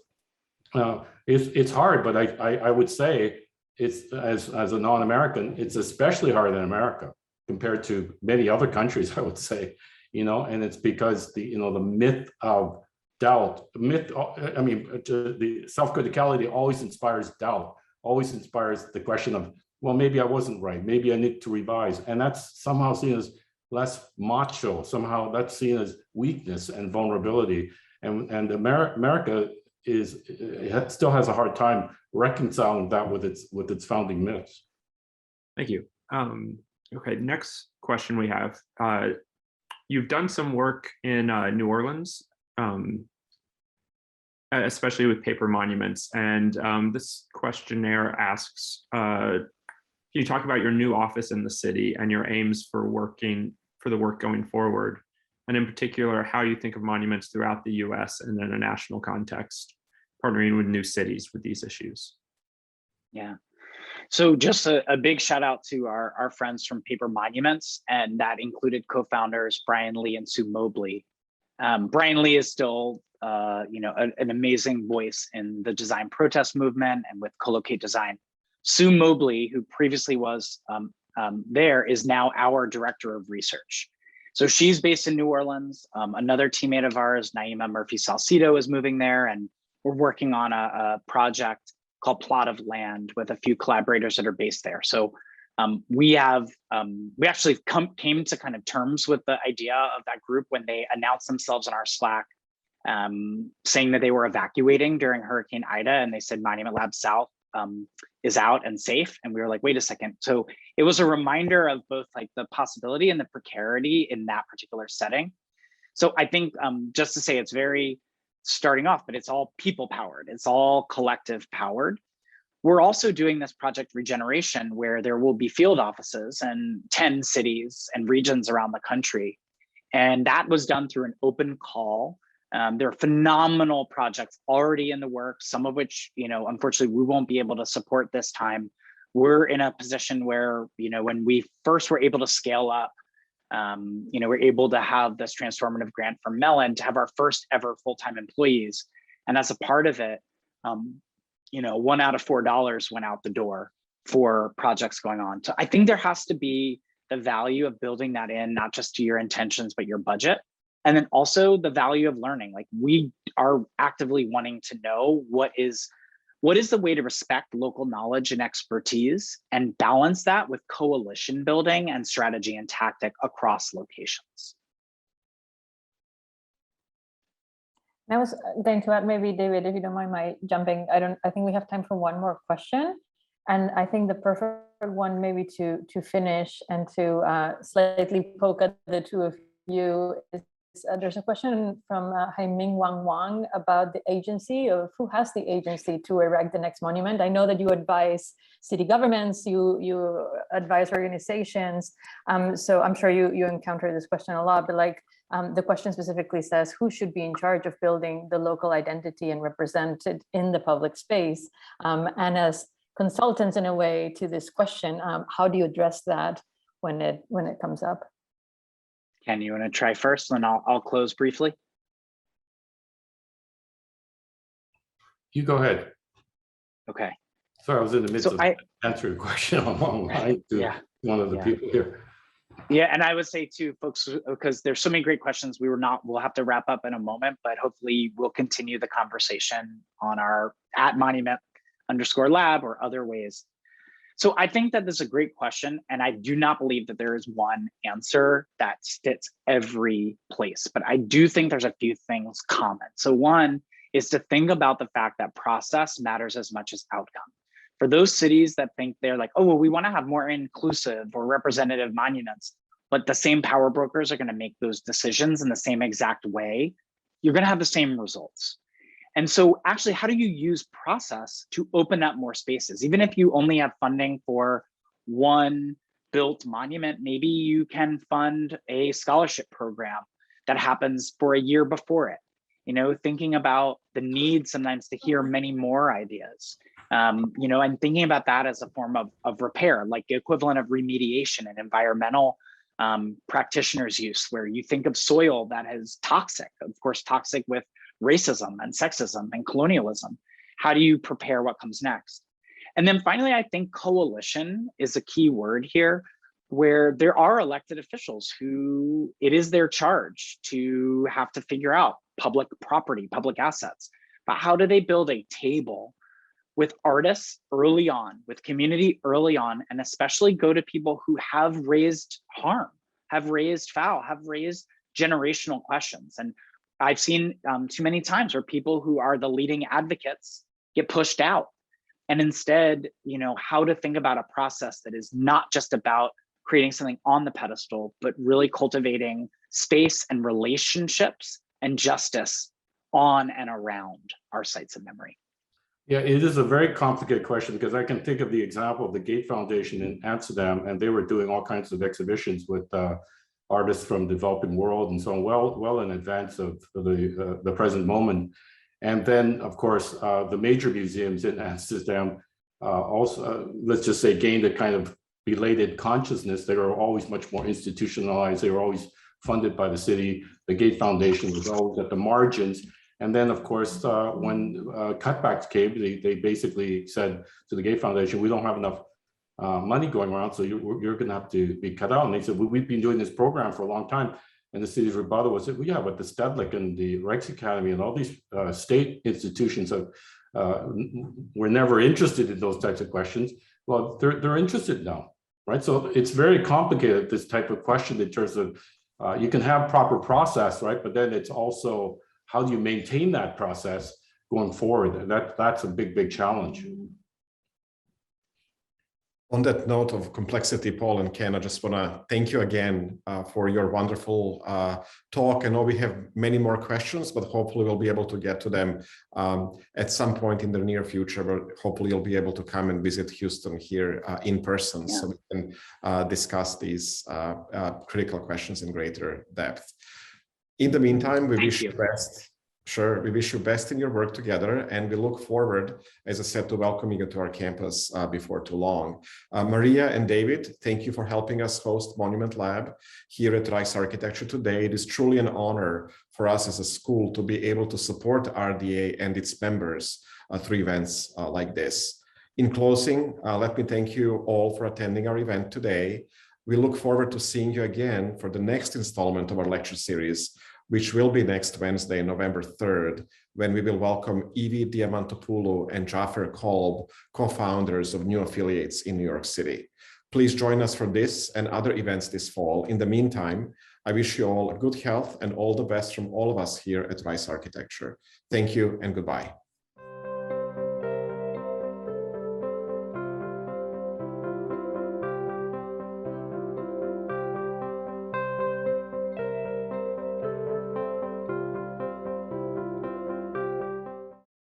it's hard, but I would say it's, as a non-American, it's especially hard in America compared to many other countries, I would say, you know, and it's because the myth of doubt, the self-criticality always inspires doubt, always inspires the question of, well, maybe I wasn't right, maybe I need to revise. And that's somehow seen as less macho, somehow that's seen as weakness and vulnerability. And America still has a hard time reconciling that with its founding myths. Thank you. Okay, next question we have. You've done some work in New Orleans, especially with paper monuments. And this questionnaire asks, can you talk about your new office in the city and your aims for the work going forward? And in particular, how you think of monuments throughout the US and in a national context, partnering with new cities with these issues. Yeah. So just a big shout out to our friends from Paper Monuments, and that included co-founders Brian Lee and Sue Mobley. Brian Lee is still an amazing voice in the design protest movement and with co-locate design. Sue Mobley, who previously was there, is now our director of research. So she's based in New Orleans. Another teammate of ours, Naima Murphy-Salcido, is moving there, and we're working on a project called Plot of Land with a few collaborators that are based there. So we actually came to kind of terms with the idea of that group when they announced themselves in our Slack, saying that they were evacuating during Hurricane Ida, and they said Monument Lab South is out and safe. And we were like, wait a second. So it was a reminder of both like the possibility and the precarity in that particular setting. So I think just to say, it's very starting off, but it's all people powered. It's all collective powered. We're also doing this project Regeneration, where there will be field offices in 10 cities and regions around the country. And that was done through an open call. There are phenomenal projects already in the works, some of which, unfortunately, we won't be able to support this time. We're in a position where, when we first were able to scale up, we're able to have this transformative grant from Mellon to have our first ever full-time employees. And as a part of it, $1 out of $4 went out the door for projects going on. So I think there has to be the value of building that in, not just to your intentions, but your budget. And then also the value of learning. Like, we are actively wanting to know what is the way to respect local knowledge and expertise and balance that with coalition building and strategy and tactic across locations. I was going to add, maybe David, if you don't mind my jumping, I think we have time for one more question. And I think the perfect one maybe to finish and to slightly poke at the two of you is there's a question from Haiming Wang about the agency of who has the agency to erect the next monument. I know that you advise city governments, you advise organizations. So I'm sure you encounter this question a lot, but like the question specifically says, who should be in charge of building the local identity and represent it in the public space? And as consultants in a way to this question, how do you address that when it comes up? Ken, you want to try first, and I'll close briefly? You go ahead. Okay. Sorry, I was in the midst of answering a question online to one of the people here. Yeah, and I would say too, folks, because there's so many great questions, we'll have to wrap up in a moment, but hopefully we'll continue the conversation on our @monument_lab or other ways. So I think that this is a great question, and I do not believe that there is one answer that fits every place, but I do think there's a few things common. So one is to think about the fact that process matters as much as outcome. For those cities that think they're like, oh, well, we want to have more inclusive or representative monuments, but the same power brokers are going to make those decisions in the same exact way, you're going to have the same results. And so actually, how do you use process to open up more spaces? Even if you only have funding for one built monument, maybe you can fund a scholarship program that happens for a year before it. You know, thinking about the need sometimes to hear many more ideas, you know, and thinking about that as a form of repair, like the equivalent of remediation and environmental practitioners' use, where you think of soil that is toxic, of course, toxic with racism and sexism and colonialism. How do you prepare what comes next? And then finally, I think coalition is a key word here, where there are elected officials who it is their charge to have to figure out public property, public assets. But how do they build a table with artists early on, with community early on, and especially go to people who have raised harm, have raised foul, have raised generational questions? And I've seen too many times where people who are the leading advocates get pushed out. And instead, you know, how to think about a process that is not just about creating something on the pedestal, but really cultivating space and relationships and justice on and around our sites of memory. Yeah, it is a very complicated question, because I can think of the example of the Gate Foundation in Amsterdam, and they were doing all kinds of exhibitions with artists from the developing world and so on, well in advance of the present moment. And then, of course, the major museums in Amsterdam also, let's just say, gained a kind of belated consciousness. They were always much more institutionalized. They were always funded by the city. The Gate Foundation was always at the margins. And then, of course, when cutbacks came, they basically said to the Gate Foundation, we don't have enough money going around, so you're going to have to be cut out. And they said, well, we've been doing this program for a long time. And the city's rebuttal was, well, yeah, but the Stedelijk and the Rijksacademy and all these state institutions were never interested in those types of questions. Well, they're interested now, right? So it's very complicated, this type of question, in terms of you can have proper process, right? But then it's also, how do you maintain that process going forward? And that's a big challenge. On that note of complexity, Paul and Ken, I just want to thank you again for your wonderful talk. I know we have many more questions, but hopefully we'll be able to get to them at some point in the near future. But hopefully you'll be able to come and visit Houston here in person, so we can discuss these critical questions in greater depth. In the meantime, we wish you best. Sure, we wish you best in your work together, and we look forward, as I said, to welcoming you to our campus before too long. Maria and David, thank you for helping us host Monument Lab here at Rice Architecture today. It is truly an honor for us as a school to be able to support RDA and its members through events like this. In closing, let me thank you all for attending our event today. We look forward to seeing you again for the next installment of our lecture series which will be next Wednesday, November 3rd, when we will welcome Evie Diamantopoulou and Jaffer Kolb, co-founders of New Affiliates in New York City. Please join us for this and other events this fall. In the meantime, I wish you all good health and all the best from all of us here at Rice Architecture. Thank you and goodbye.